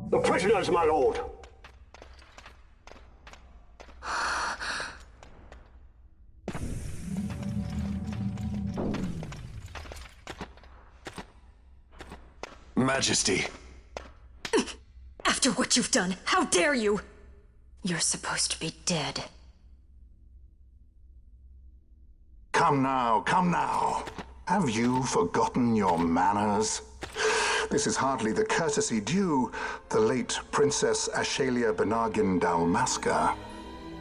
The prisoners, my lord. Majesty. After what you've done, how dare you? You're supposed to be dead. Come now, come now. Have you forgotten your manners? This is hardly the courtesy due the late Princess Ashalia Benargin Dalmasca.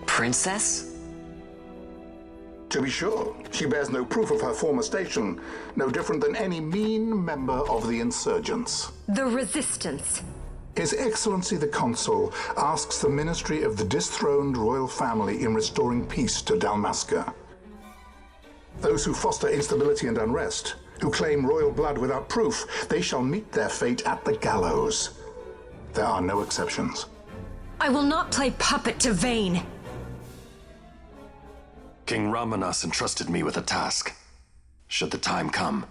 Princess? To be sure, she bears no proof of her former station, no different than any mean member of the insurgents. The Resistance. His Excellency the Consul asks the ministry of the dethroned royal family in restoring peace to Dalmasca. Those who foster instability and unrest, who claim royal blood without proof, they shall meet their fate at the gallows. There are no exceptions. I will not play puppet to Vayne. King Ramanas entrusted me with a task. Should the time come,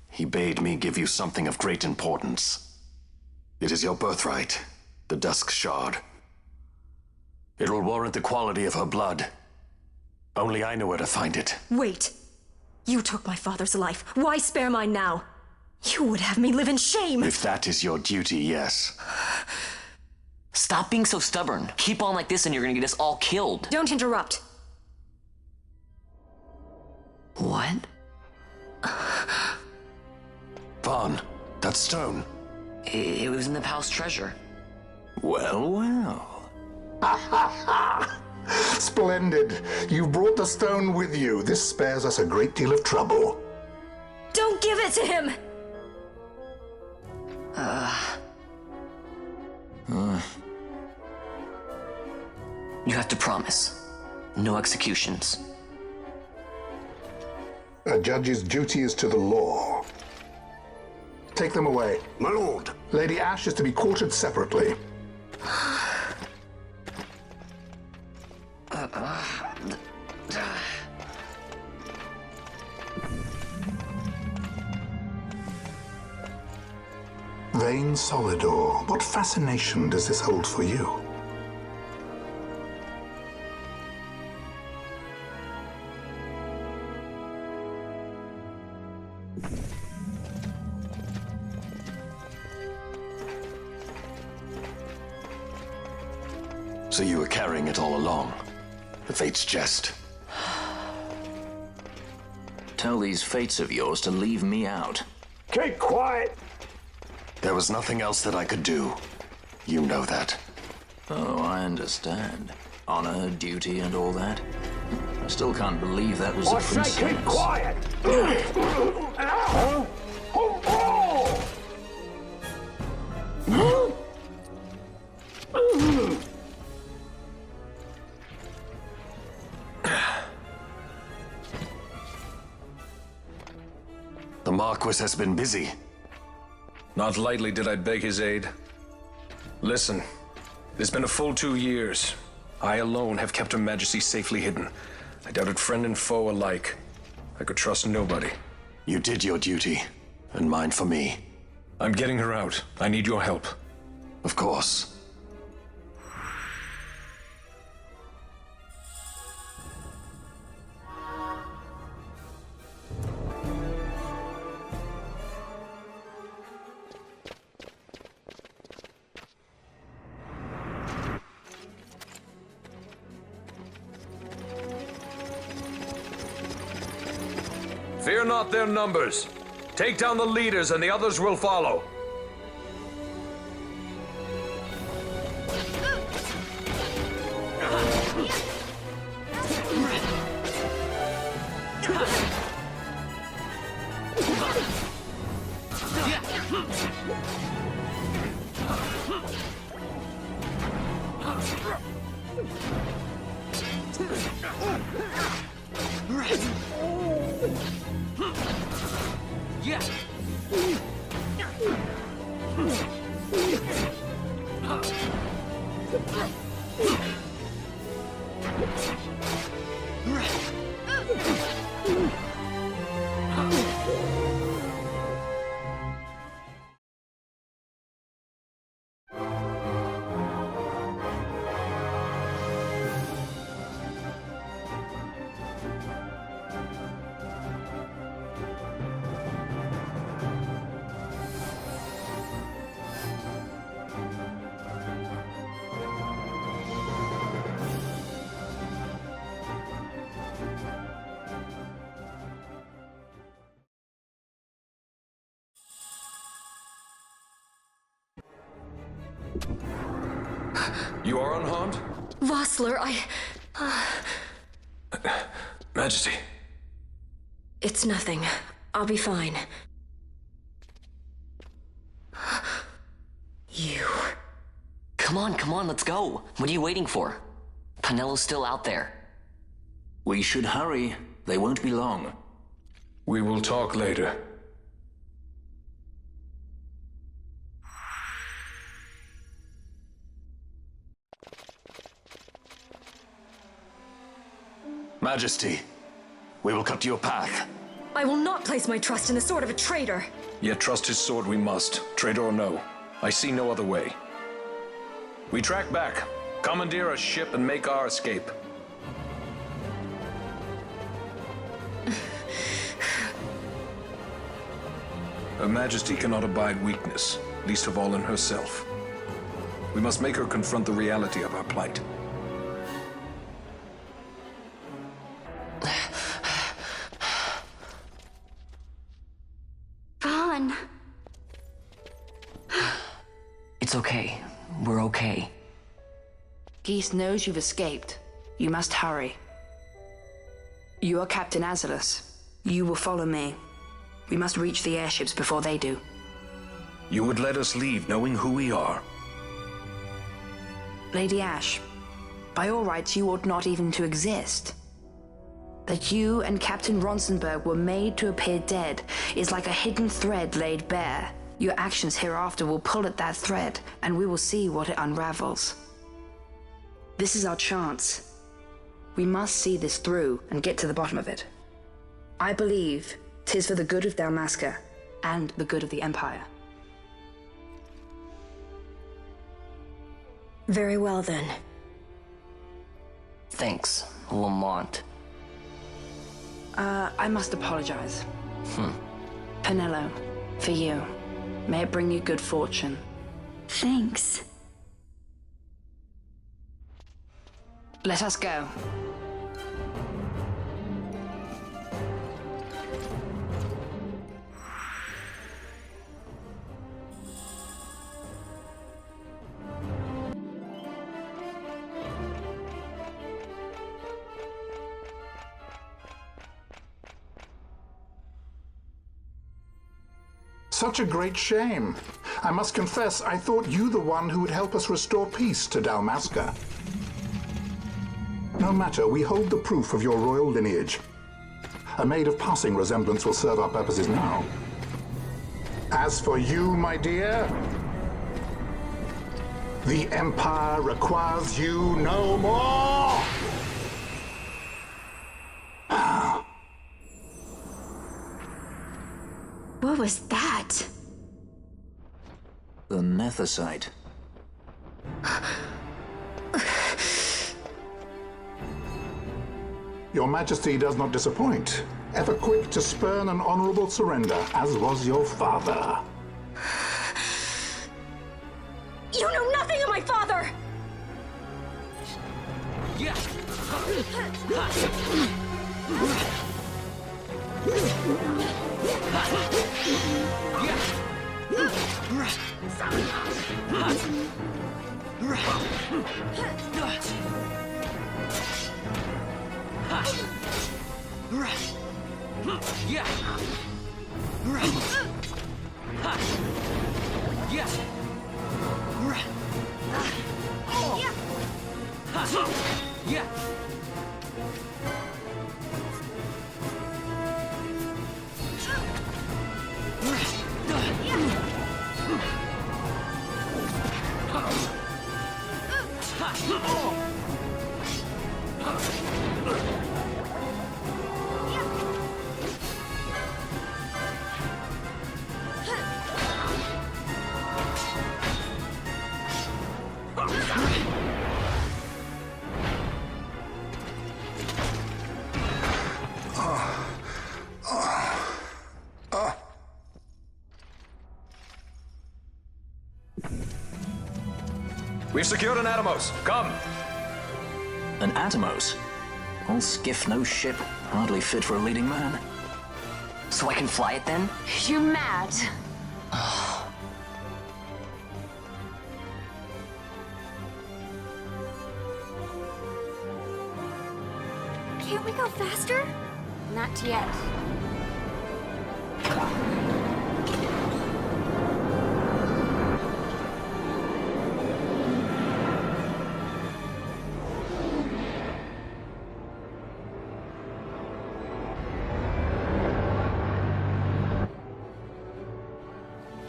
he bade me give you something of great importance. It is your birthright, the Dusk Shard. It will warrant the quality of her blood. Only I know where to find it. Wait. You took my father's life. Why spare mine now? You would have me live in shame. If that is your duty, yes. Stop being so stubborn. Keep on like this and you're gonna get us all killed. Don't interrupt. What? Vaughn, that stone. It was in the palace treasure. Well, well. Splendid. You brought the stone with you. This spares us a great deal of trouble. Don't give it to him! You have to promise. No executions. A judge's duty is to the law. Take them away. My lord. Lady Ash is to be quartered separately. Vayne Solidor, what fascination does this hold for you? So you were carrying it all along. The Fate's jest. Tell these fates of yours to leave me out. Keep quiet. There was nothing else that I could do. You know that. Oh, I understand. Honor, duty, and all that. I still can't believe that was a I say princess. keep quiet. The Marquis has been busy. Not lightly did I beg his aid. Listen, it's been a full 2 years. I alone have kept Her Majesty safely hidden. I doubted friend and foe alike. I could trust nobody. You did your duty, and mine for me. I'm getting her out. I need your help. Of course. Fear not their numbers. Take down the leaders and the others will follow. You are unharmed? Vossler, Majesty. It's nothing. I'll be fine. You... Come on, let's go. What are you waiting for? Penello's still out there. We should hurry. They won't be long. We will talk later. Majesty, we will cut you a path. I will not place my trust in the sword of a traitor. Yet trust his sword we must, traitor or no. I see no other way. We track back, commandeer a ship, and make our escape. Her Majesty cannot abide weakness, least of all in herself. We must make her confront the reality of our plight. Vaughn. It's okay. We're okay. Geese knows you've escaped. You must hurry. You are Captain Azalus. You will follow me. We must reach the airships before they do. You would let us leave knowing who we are? Lady Ash, by all rights you ought not even to exist. That you and Captain Ronsenberg were made to appear dead is like a hidden thread laid bare. Your actions hereafter will pull at that thread, and we will see what it unravels. This is our chance. We must see this through and get to the bottom of it. I believe 'tis for the good of Dalmasca and the good of the Empire. Very well, then. Thanks, Lamont. I must apologize. Penello, for you. May it bring you good fortune. Thanks. Let us go. Such a great shame. I must confess, I thought you the one who would help us restore peace to Dalmasca. No matter, we hold the proof of your royal lineage. A maid of passing resemblance will serve our purposes now. As for you, my dear, the Empire requires you no more! What was that? The Nethicite. Your Majesty does not disappoint. Ever quick to spurn an honorable surrender, as was your father. You know nothing of my father! We've secured an Atomos. Come! An Atomos? All skiff, no ship. Hardly fit for a leading man. So I can fly it then? You mad? go faster? Not yet.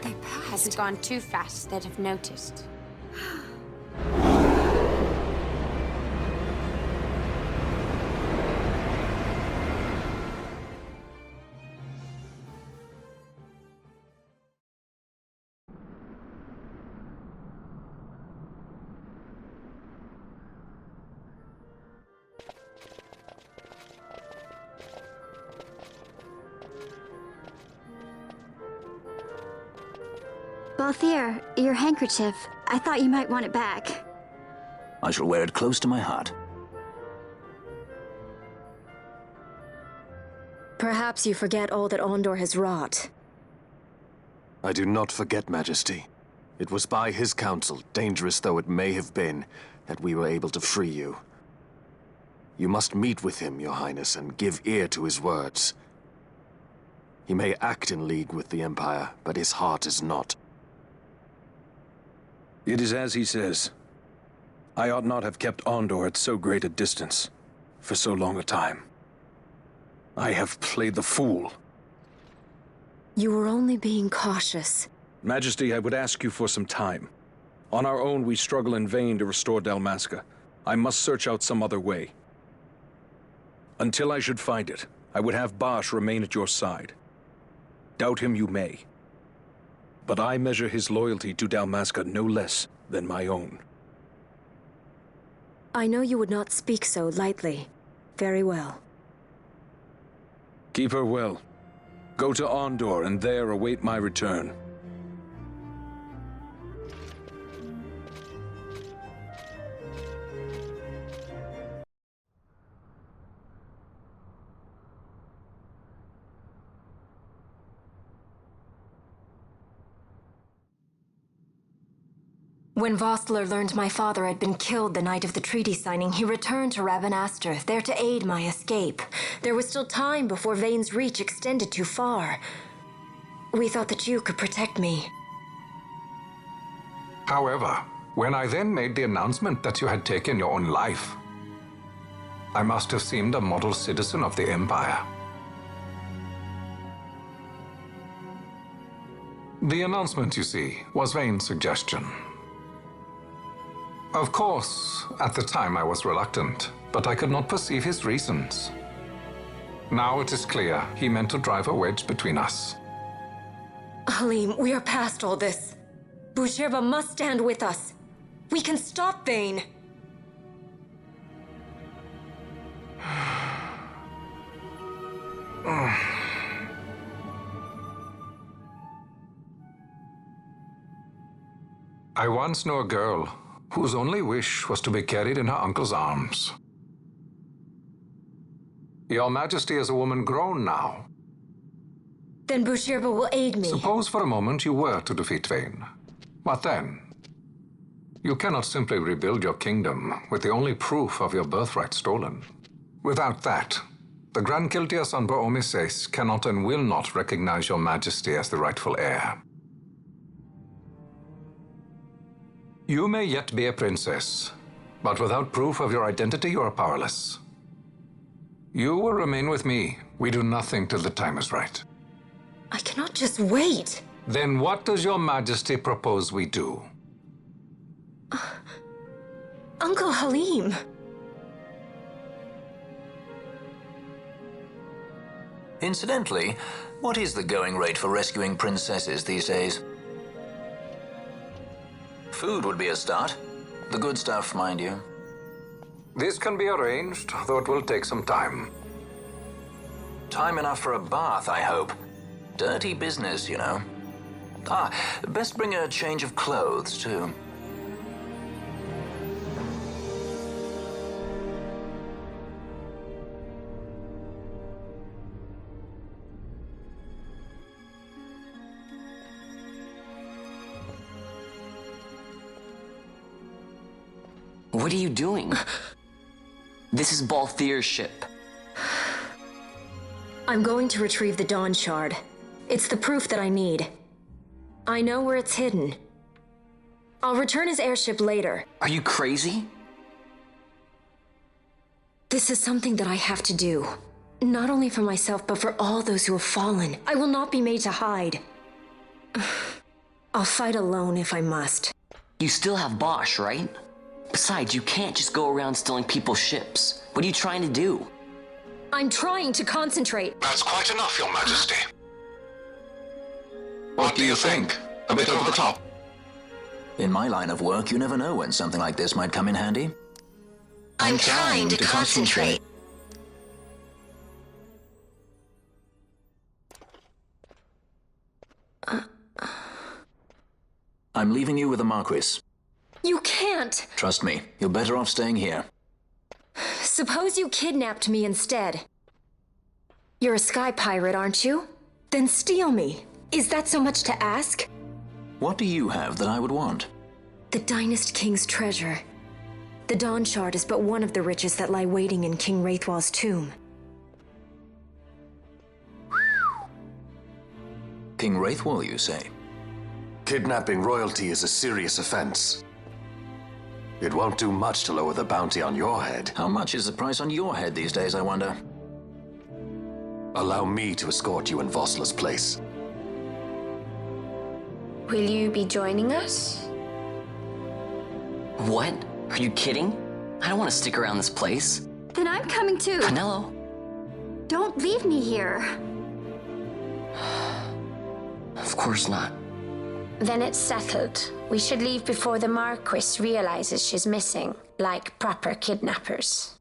They passed. Hasn't gone too fast, they'd have noticed. Balthier, your handkerchief. I thought you might want it back. I shall wear it close to my heart. Perhaps you forget all that Ondor has wrought. I do not forget, Majesty. It was by his counsel, dangerous though it may have been, that we were able to free you. You must meet with him, Your Highness, and give ear to his words. He may act in league with the Empire, but his heart is not. It is as he says. I ought not have kept Ondor at so great a distance for so long a time. I have played the fool. You were only being cautious. Majesty, I would ask you for some time. On our own, we struggle in vain to restore Dalmasca. I must search out some other way. Until I should find it, I would have Basch remain at your side. Doubt him you may. But I measure his loyalty to Dalmasca no less than my own. I know you would not speak so lightly. Very well. Keep her well. Go to Ondor and there await my return. When Vostler learned my father had been killed the night of the treaty signing, he returned to Ravenaster, there to aid my escape. There was still time before Vane's reach extended too far. We thought that you could protect me. However, when I then made the announcement that you had taken your own life, I must have seemed a model citizen of the Empire. The announcement, you see, was Vane's suggestion. Of course, at the time I was reluctant, but I could not perceive his reasons. Now it is clear he meant to drive a wedge between us. Halim, we are past all this. Bushirba must stand with us. We can stop Vane. I once knew a girl whose only wish was to be carried in her uncle's arms. Your Majesty is a woman grown now. Then Bushirba will aid me. Suppose for a moment you were to defeat Vane. What then? You cannot simply rebuild your kingdom with the only proof of your birthright stolen. Without that, the Grand Kiltias on Bo-Omises cannot and will not recognize your Majesty as the rightful heir. You may yet be a princess, but without proof of your identity, you are powerless. You will remain with me. We do nothing till the time is right. I cannot just wait. Then what does your Majesty propose we do? Uncle Halim. Incidentally, what is the going rate for rescuing princesses these days? Food would be a start. The good stuff, mind you. This can be arranged, though it will take some time. Time enough for a bath, I hope. Dirty business, you know. Best bring a change of clothes, too. What are you doing? This is Balthier's ship. I'm going to retrieve the Dawn Shard. It's the proof that I need. I know where it's hidden. I'll return his airship later. Are you crazy? This is something that I have to do. Not only for myself, but for all those who have fallen. I will not be made to hide. I'll fight alone if I must. You still have Bosch, right? Besides, you can't just go around stealing people's ships. What are you trying to do? I'm trying to concentrate. That's quite enough, Your Majesty. What do you think? A bit over the top? In my line of work, you never know when something like this might come in handy. I'm trying to concentrate. I'm leaving you with the Marquis. You can't! Trust me, you're better off staying here. Suppose you kidnapped me instead. You're a sky pirate, aren't you? Then steal me. Is that so much to ask? What do you have that I would want? The Dynast King's treasure. The Dawn Shard is but one of the riches that lie waiting in King Wraithwall's tomb. King Wraithwall, you say? Kidnapping royalty is a serious offense. It won't do much to lower the bounty on your head. How much is the price on your head these days, I wonder? Allow me to escort you in Vosla's place. Will you be joining us? What? Are you kidding? I don't want to stick around this place. Then I'm coming too. Penelo? Don't leave me here. Of course not. Then it's settled. We should leave before the Marquis realizes she's missing, like proper kidnappers.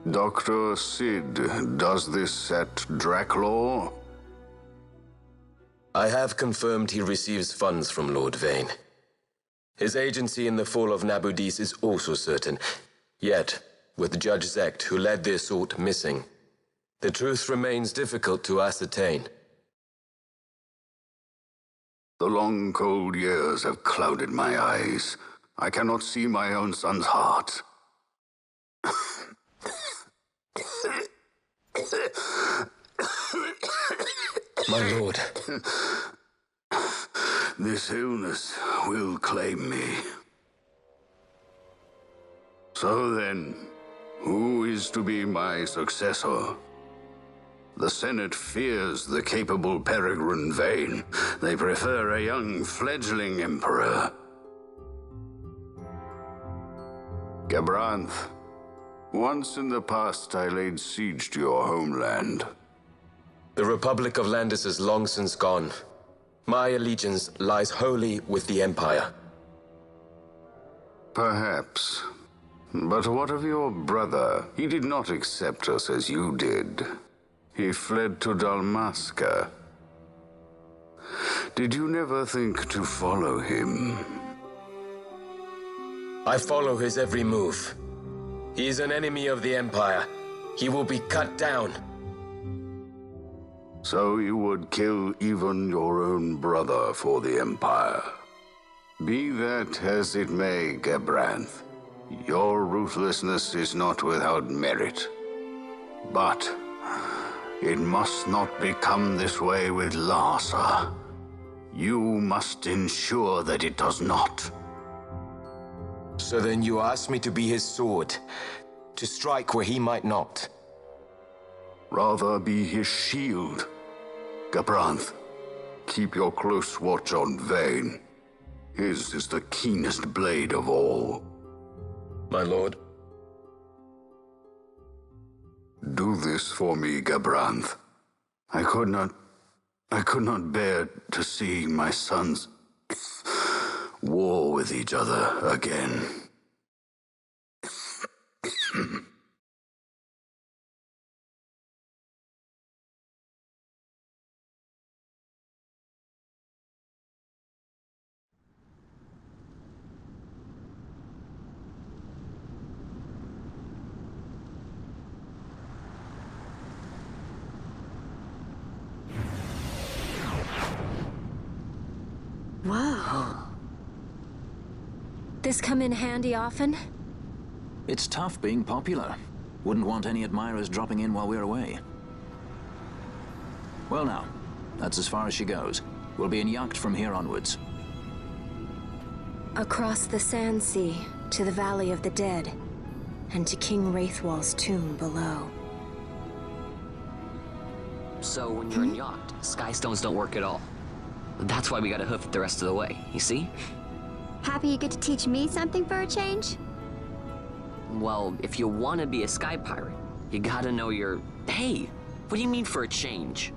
Dr. Sid, does this set Draclaw? I have confirmed he receives funds from Lord Vane. His agency in the fall of Nabudis is also certain. Yet, with Judge Zekt, who led the assault, missing, the truth remains difficult to ascertain. The long, cold years have clouded my eyes. I cannot see my own son's heart. My lord. This illness will claim me. So then, who is to be my successor? The Senate fears the capable Peregrine Vane. They prefer a young fledgling emperor. Gabranth, once in the past I laid siege to your homeland. The Republic of Landis is long since gone. My allegiance lies wholly with the Empire. Perhaps. But what of your brother? He did not accept us as you did. He fled to Dalmasca. Did you never think to follow him? I follow his every move. He is an enemy of the Empire. He will be cut down. So you would kill even your own brother for the Empire. Be that as it may, Gabranth, your ruthlessness is not without merit. But it must not become this way with Larsa. You must ensure that it does not. So then you ask me to be his sword, to strike where he might not. Rather be his shield. Gabranth, keep your close watch on Vayne. His is the keenest blade of all. My lord. Do this for me, Gabranth. I could not bear to see my sons war with each other again. Whoa. This come in handy often? It's tough being popular. Wouldn't want any admirers dropping in while we're away. Well now, that's as far as she goes. We'll be in yacht from here onwards. Across the Sand Sea, to the Valley of the Dead, and to King Wraithwall's tomb below. So when you're in yacht, skystones don't work at all. That's why we gotta hoof it the rest of the way, you see? Happy you get to teach me something for a change? Well, if you want to be a sky pirate, you gotta know your... Hey, what do you mean for a change?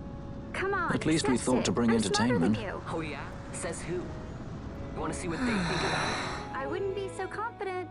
Come on, At least we thought to bring entertainment. Oh yeah? Says who? You want to see what they think about it? I wouldn't be so confident.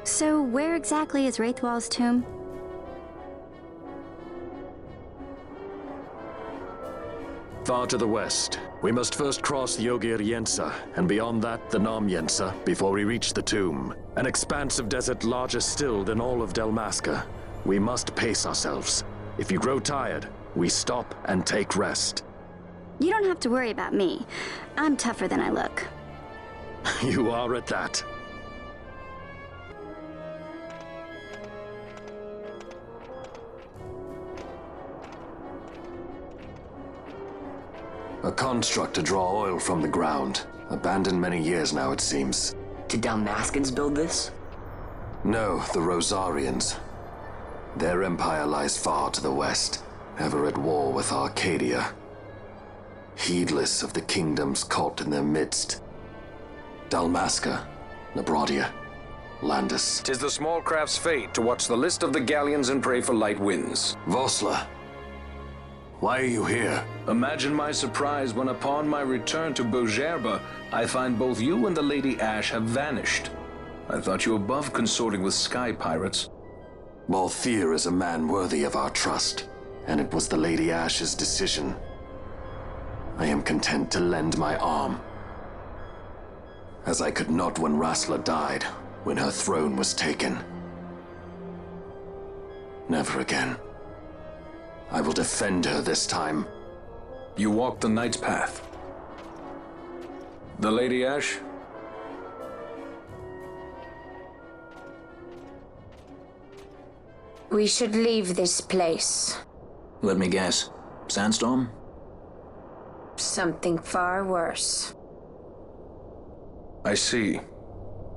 So, where exactly is Wraithwall's tomb? Far to the west. We must first cross the Yogir Yensa, and beyond that, the Nam Yensa, before we reach the tomb. An expanse of desert larger still than all of Dalmasca. We must pace ourselves. If you grow tired, we stop and take rest. You don't have to worry about me. I'm tougher than I look. You are at that. A construct to draw oil from the ground. Abandoned many years now, it seems. Did Dalmascans build this? No, the Rosarians. Their empire lies far to the west, ever at war with Arcadia. Heedless of the kingdoms caught in their midst. Dalmasca, Nabradia, Landis. 'Tis the small craft's fate to watch the list of the galleons and pray for light winds. Vosla, why are you here? Imagine my surprise when upon my return to Bogerba, I find both you and the Lady Ash have vanished. I thought you above consorting with sky pirates. Balthier is a man worthy of our trust, and it was the Lady Ash's decision. I am content to lend my arm, as I could not when Rasla died, when her throne was taken. Never again. I will defend her this time. You walked the Knight's path. The Lady Ash? We should leave this place. Let me guess. Sandstorm? Something far worse. I see.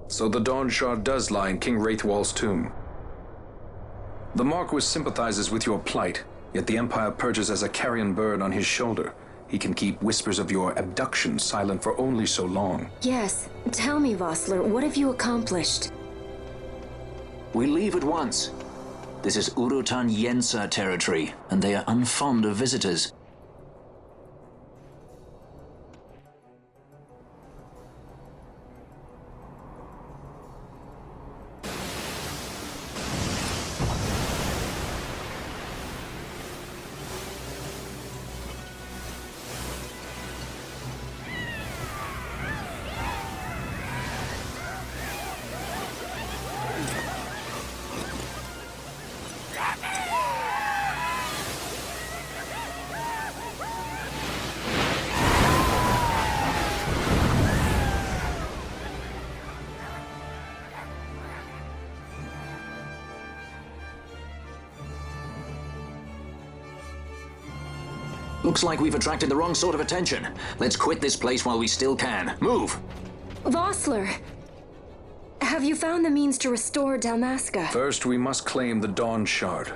So the Dawn Shard does lie in King Wraithwall's tomb. The Marquis sympathizes with your plight, yet the Empire perches as a carrion bird on his shoulder. He can keep whispers of your abduction silent for only so long. Yes. Tell me, Vossler, what have you accomplished? We leave at once. This is Urutan Yensa territory, and they are unfond of visitors. Looks like we've attracted the wrong sort of attention. Let's quit this place while we still can. Move! Vossler! Have you found the means to restore Dalmasca? First, we must claim the Dawn Shard.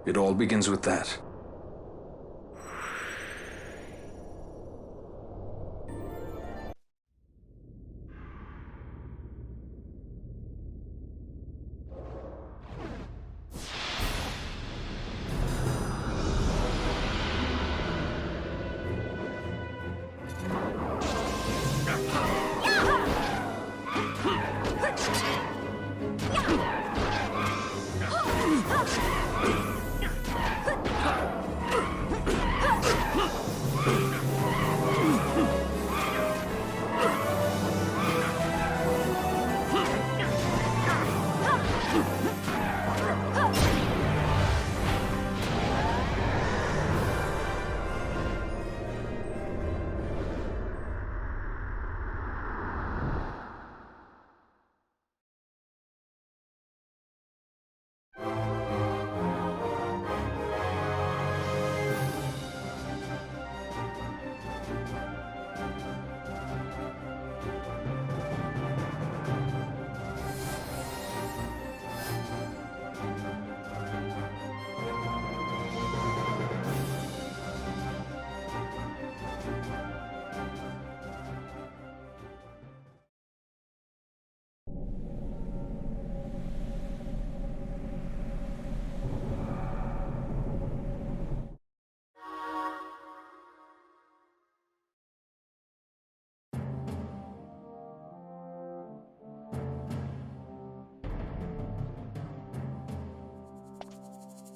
It all begins with that.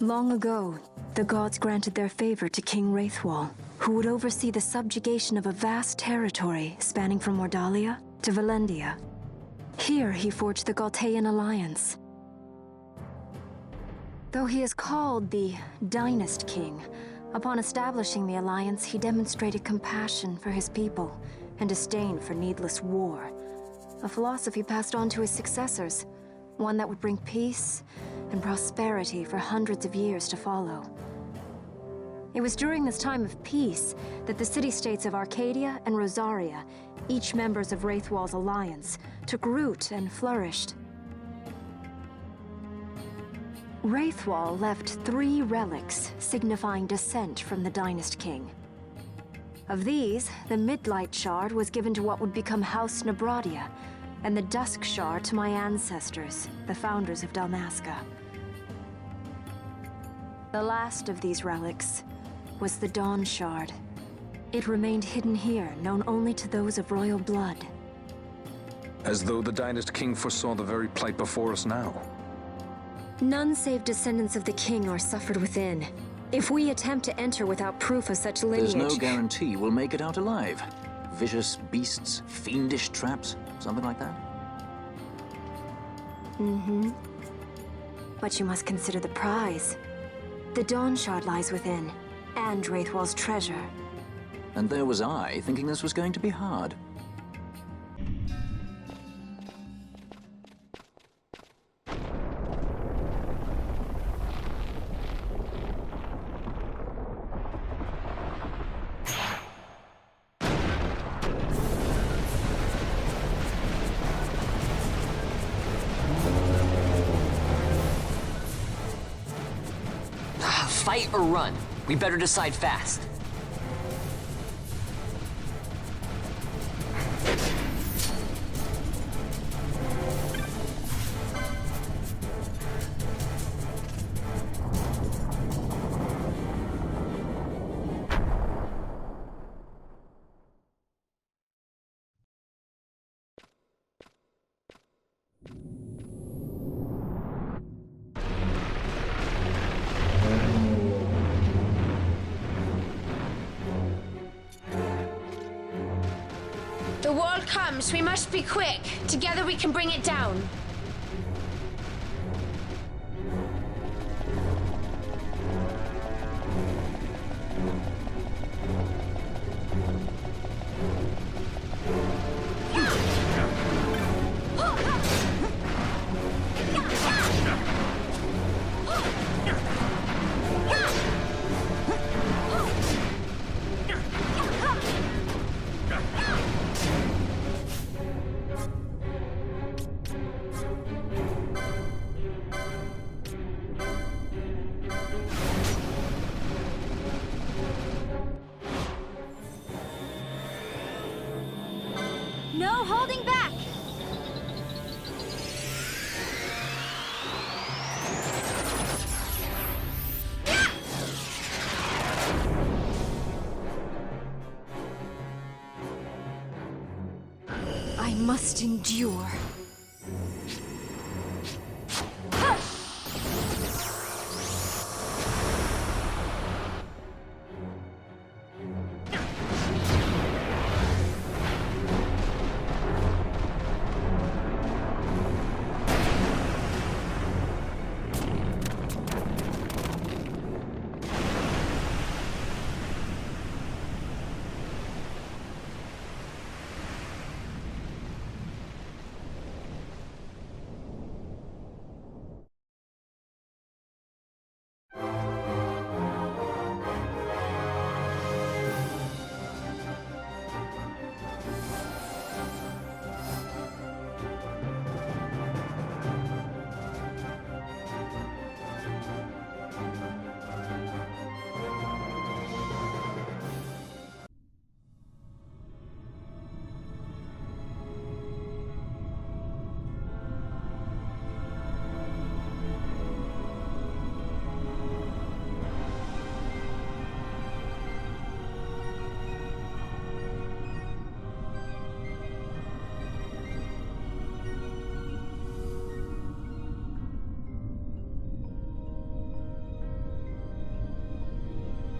Long ago, the gods granted their favor to King Wraithwall, who would oversee the subjugation of a vast territory spanning from Mordalia to Valendia. Here he forged the Galtean Alliance. Though he is called the Dynast King, upon establishing the alliance, he demonstrated compassion for his people and disdain for needless war. A philosophy passed on to his successors, one that would bring peace and prosperity for hundreds of years to follow. It was during this time of peace that the city-states of Arcadia and Rosaria, each members of Wraithwall's alliance, took root and flourished. Wraithwall left 3 relics signifying descent from the Dynast King. Of these, the Midlight Shard was given to what would become House Nabradia, and the Dusk Shard to my ancestors, the founders of Dalmasca. The last of these relics was the Dawn Shard. It remained hidden here, known only to those of royal blood. As though the Dynast King foresaw the very plight before us now. None save descendants of the king are suffered within. If we attempt to enter without proof of such lineage... There's no guarantee we'll make it out alive. Vicious beasts, fiendish traps, something like that? Mm-hmm. But you must consider the prize. The Dawn Shard lies within, and Wraithwall's treasure. And there was I, thinking this was going to be hard. Fight or run? We better decide fast. The wall comes. We must be quick. Together we can bring it down. No holding back! I must endure.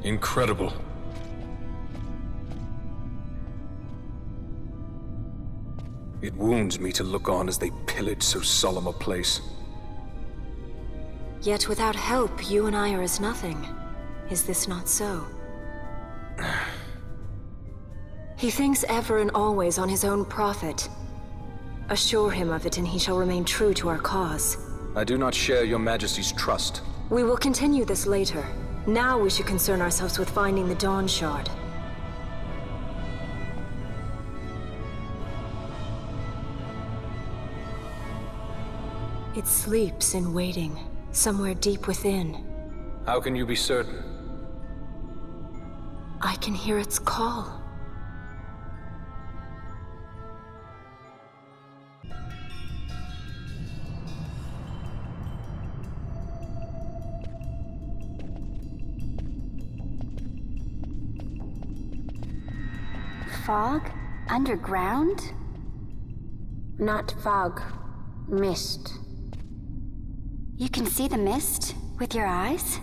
Incredible. It wounds me to look on as they pillage so solemn a place. Yet without help, you and I are as nothing. Is this not so? He thinks ever and always on his own profit. Assure him of it, and he shall remain true to our cause. I do not share your Majesty's trust. We will continue this later. Now we should concern ourselves with finding the Dawn Shard. It sleeps in waiting, somewhere deep within. How can you be certain? I can hear its call. Fog? Underground? Not fog. Mist. You can see the mist with your eyes?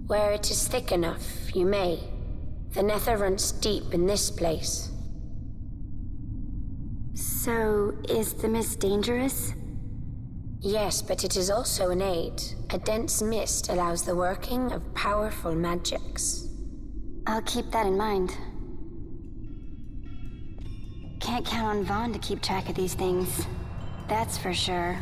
Where it is thick enough, you may. The nether runs deep in this place. So, is the mist dangerous? Yes, but it is also an aid. A dense mist allows the working of powerful magics. I'll keep that in mind. Can't count on Vaughn to keep track of these things. That's for sure.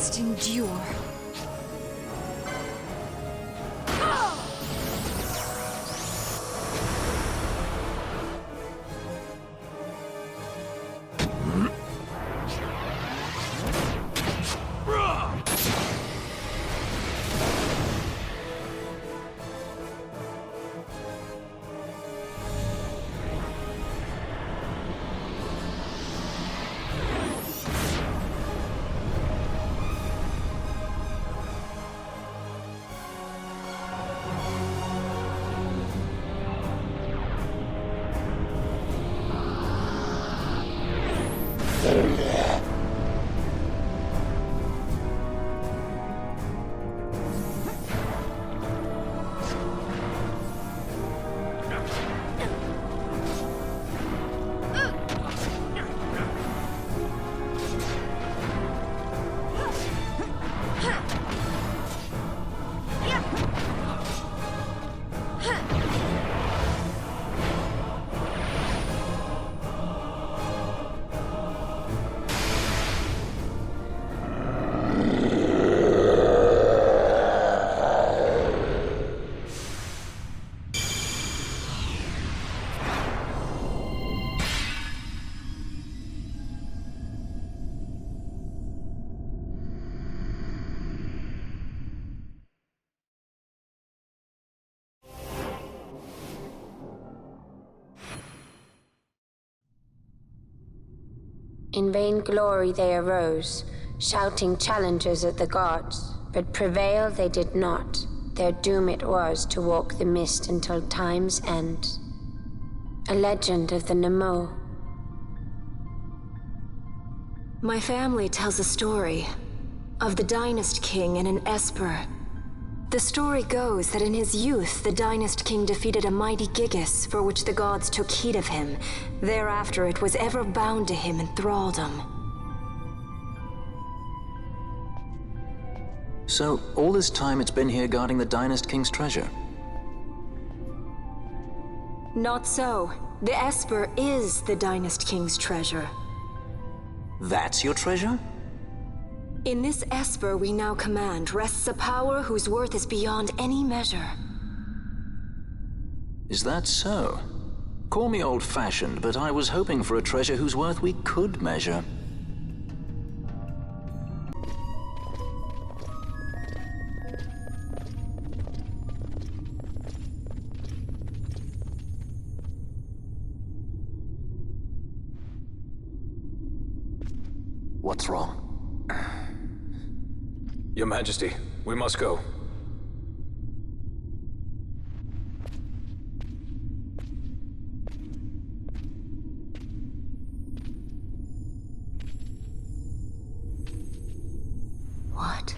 must endure. In vain glory they arose, shouting challenges at the gods, but prevail they did not. Their doom it was to walk the mist until time's end. A legend of the Nemo. My family tells a story of the Dynast King and an Esper. The story goes that in his youth, the Dynast King defeated a mighty Gigas, for which the gods took heed of him. Thereafter, it was ever bound to him in thraldom. So, all this time it's been here guarding the Dynast King's treasure? Not so. The Esper is the Dynast King's treasure. That's your treasure? In this Esper we now command rests a power whose worth is beyond any measure. Is that so? Call me old-fashioned, but I was hoping for a treasure whose worth we could measure. What's wrong? Your Majesty, we must go. What?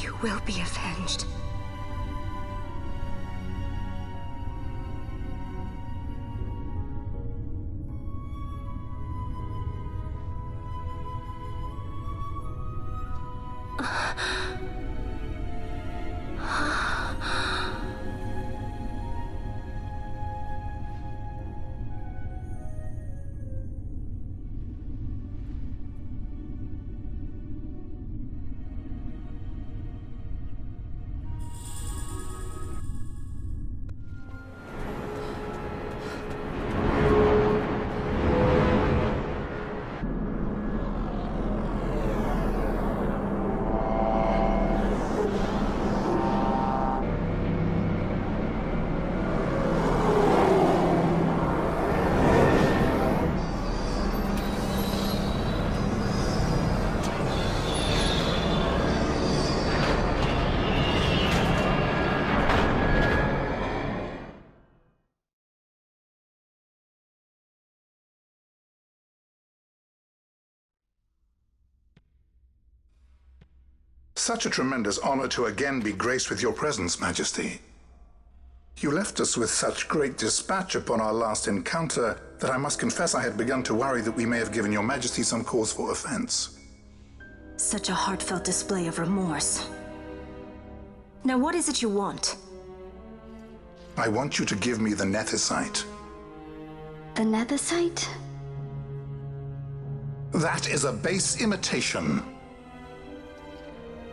You will be avenged. Such a tremendous honor to again be graced with your presence, Majesty. You left us with such great dispatch upon our last encounter that I must confess I had begun to worry that we may have given your Majesty some cause for offense. Such a heartfelt display of remorse. Now what is it you want? I want you to give me the Nethicite. The Nethicite? That is a base imitation.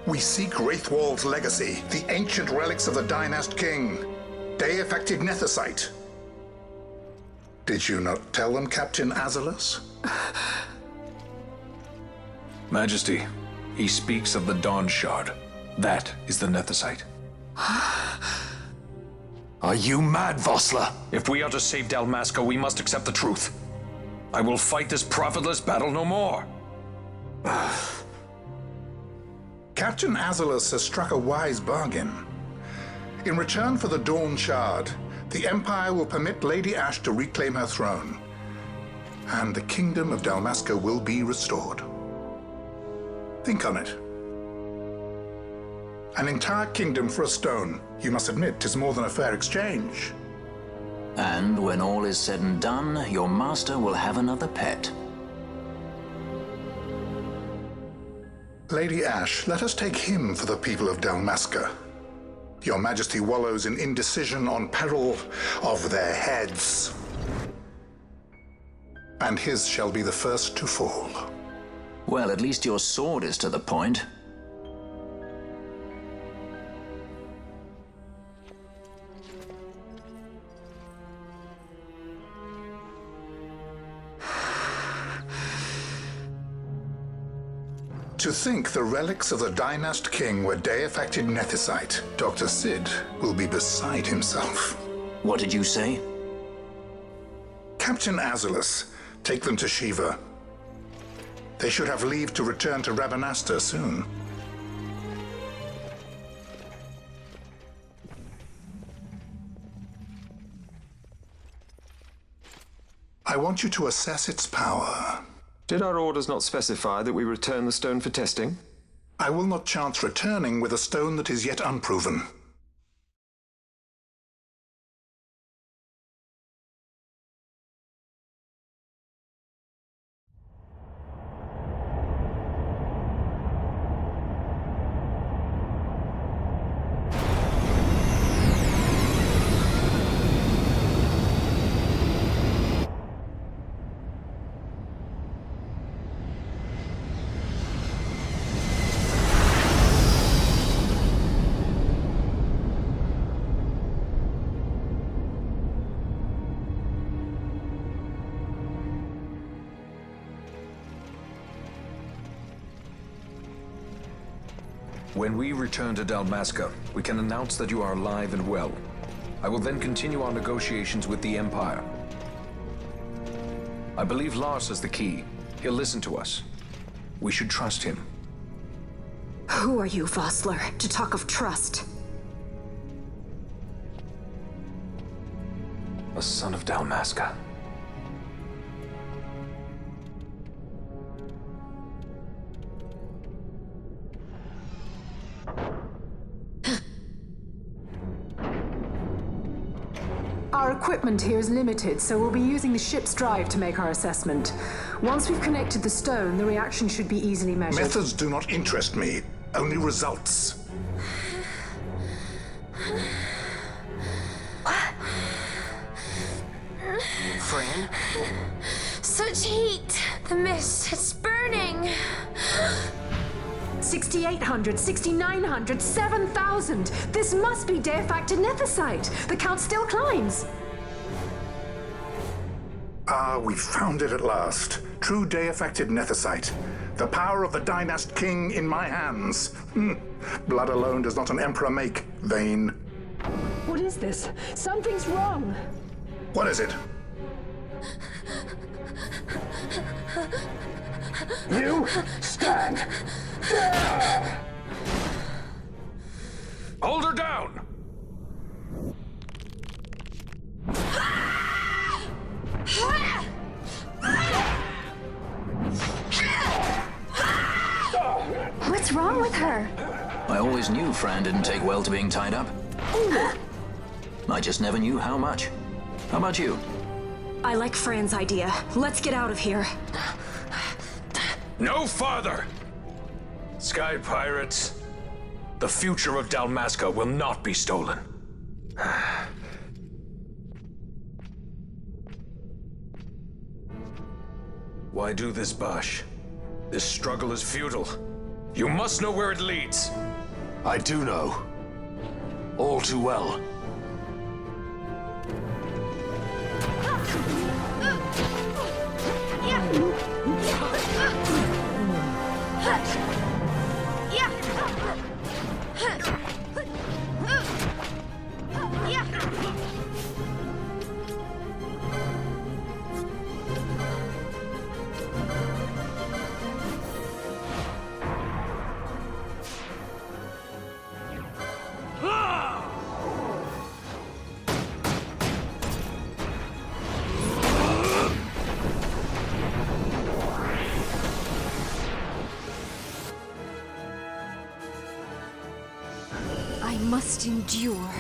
We seek Wraithwald's legacy, the ancient relics of the Dynast King. Day-affected Nethicite. Did you not tell them, Captain Azalus? Majesty, he speaks of the Dawn Shard. That is the Nethicite. Are you mad, Vossler? If we are to save Dalmasca, we must accept the truth. I will fight this profitless battle no more. Captain Azalus has struck a wise bargain. In return for the Dawn Shard, the Empire will permit Lady Ash to reclaim her throne, and the Kingdom of Dalmasca will be restored. Think on it. An entire kingdom for a stone. You must admit, 'tis more than a fair exchange. And when all is said and done, your master will have another pet. Lady Ash, let us take him for the people of Dalmasca. Your Majesty wallows in indecision on peril of their heads. And his shall be the first to fall. Well, at least your sword is to the point. To think the relics of the Dynast King were day-affected Nethicite, Dr. Sid will be beside himself. What did you say? Captain Azalus, take them to Shiva. They should have leave to return to Rabanastre soon. I want you to assess its power. Did our orders not specify that we return the stone for testing? I will not chance returning with a stone that is yet unproven. When we return to Dalmasca, we can announce that you are alive and well. I will then continue our negotiations with the Empire. I believe Lars has the key. He'll listen to us. We should trust him. Who are you, Vossler, to talk of trust? A son of Dalmasca. Our equipment here is limited, so we'll be using the ship's drive to make our assessment. Once we've connected the stone, the reaction should be easily measured. Methods do not interest me, only results. Fran? Such heat! The mist, it's burning! 6,800, 6,900, 7,000! This must be day-affected Nethicite! The count still climbs! Ah, we found it at last. True day-affected Nethicite. The power of the Dynast King in my hands. Blood alone does not an emperor make, Vane. What is this? Something's wrong! What is it? You stand. Hold her down! What's wrong with her? I always knew Fran didn't take well to being tied up. I just never knew how much. How about you? I like Fran's idea. Let's get out of here. No farther! Sky Pirates, the future of Dalmasca will not be stolen. Why do this, Bosch? This struggle is futile. You must know where it leads. I do know. All too well. I must endure.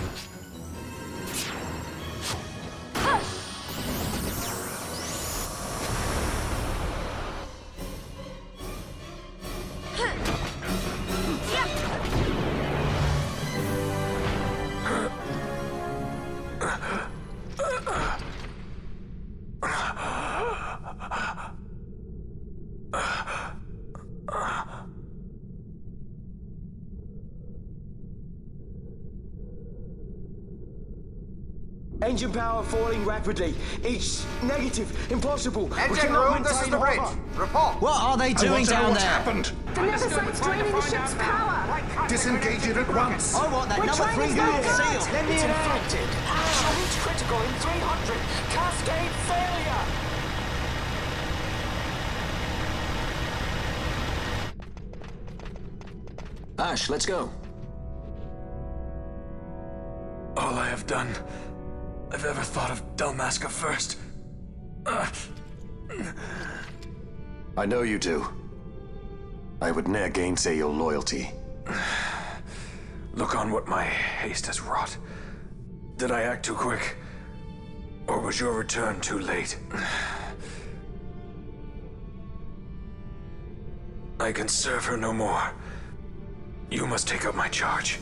Engine power falling rapidly. It's negative. Impossible. Engine room, this is the bridge. Report. What are they doing down there? Happened? The Nemesis draining the ship's power! Disengage it at once. I want that We're number trying 3 to unit stop sealed. it. Let me It's in. infected. Shall reach critical in 300. Cascade failure. Ash, let's go. All I have done, I've ever thought of Dalmasca first. I know you do. I would ne'er gainsay your loyalty. Look on what my haste has wrought. Did I act too quick? Or was your return too late? I can serve her no more. You must take up my charge.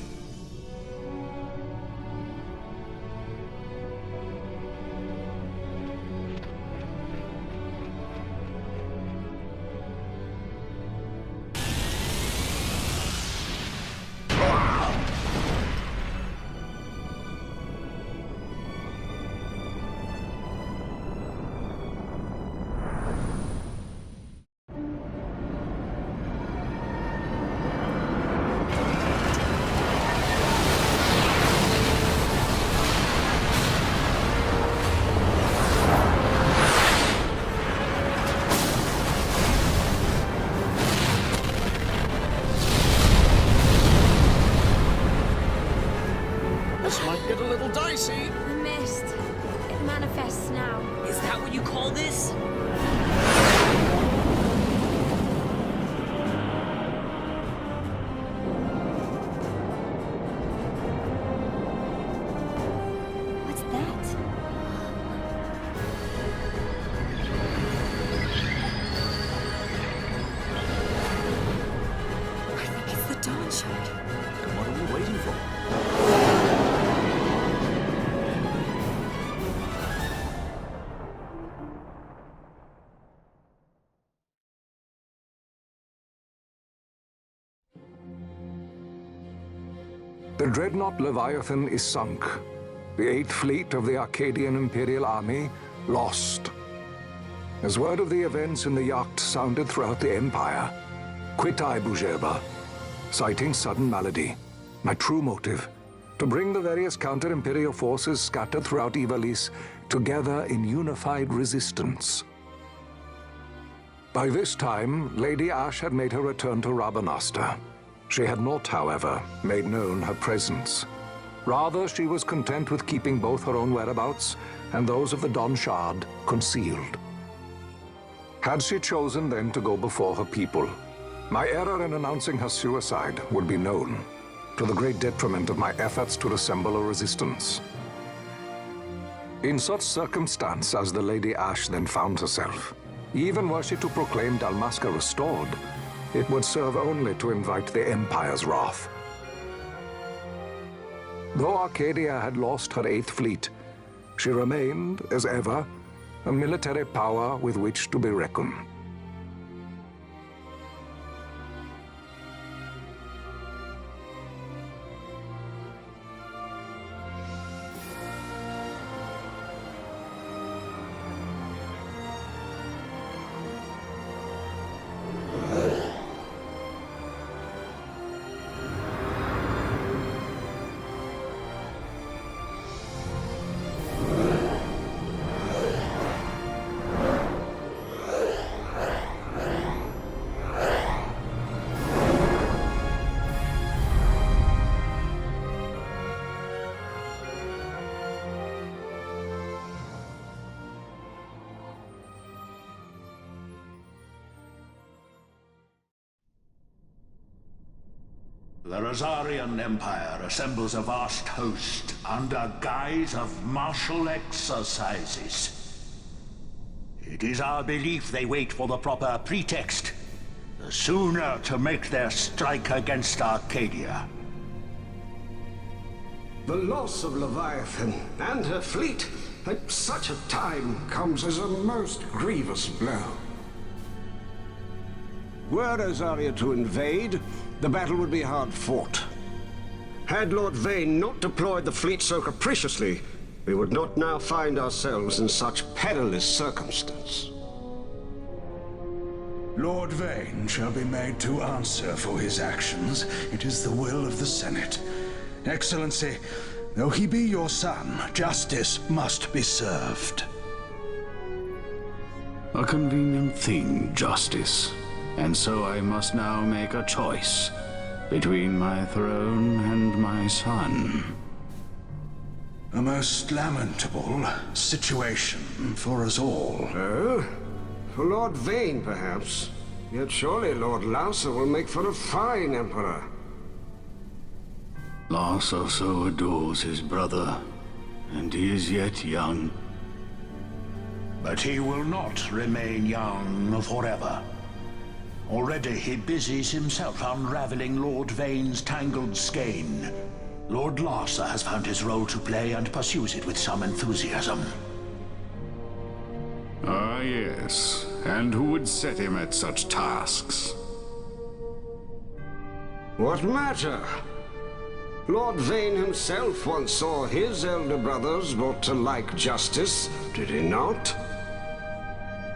This might get a little dicey. The mist. It manifests now. Is that what you call this? What's that? I think it's the Dawn Shard. And what are we waiting for? The dreadnought Leviathan is sunk. The 8th Fleet of the Arcadian Imperial Army lost. As word of the events in the yacht sounded throughout the Empire, quit I Bujeba, citing sudden malady. My true motive, to bring the various counter-imperial forces scattered throughout Ivalice together in unified resistance. By this time, Lady Ash had made her return to Rabanastre. She had not, however, made known her presence. Rather, she was content with keeping both her own whereabouts and those of the Dawn Shard concealed. Had she chosen then to go before her people, my error in announcing her suicide would be known. to the great detriment of my efforts to assemble a resistance. In such circumstance as the Lady Ash then found herself, even were she to proclaim Dalmasca restored, it would serve only to invite the Empire's wrath. Though Arcadia had lost her 8th fleet, she remained, as ever, a military power with which to be reckoned. The Rosarian Empire assembles a vast host under guise of martial exercises. It is our belief they wait for the proper pretext, the sooner to make their strike against Arcadia. The loss of Leviathan and her fleet at such a time comes as a most grievous blow. Were Rosaria to invade, the battle would be hard fought. Had Lord Vane not deployed the fleet so capriciously, we would not now find ourselves in such perilous circumstance. Lord Vane shall be made to answer for his actions. It is the will of the Senate. Excellency, though he be your son, justice must be served. A convenient thing, justice. And so I must now make a choice between my throne and my son. A most lamentable situation for us all. Oh? For Lord Vane, perhaps. Yet surely Lord Lauser will make for a fine emperor. Lauser so adores his brother, and he is yet young. But he will not remain young forever. Already he busies himself unraveling Lord Vane's tangled skein. Lord Larsa has found his role to play and pursues it with some enthusiasm. Ah, yes. And who would set him at such tasks? What matter? Lord Vane himself once saw his elder brothers brought to like justice, did he not?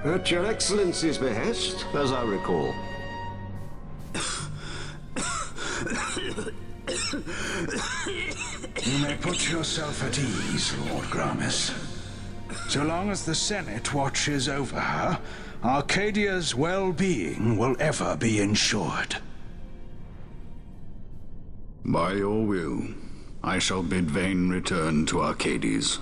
At your Excellency's behest, as I recall. You may put yourself at ease, Lord Gramis. So long as the Senate watches over her, Arcadia's well-being will ever be ensured. By your will, I shall bid Vane return to Arcades.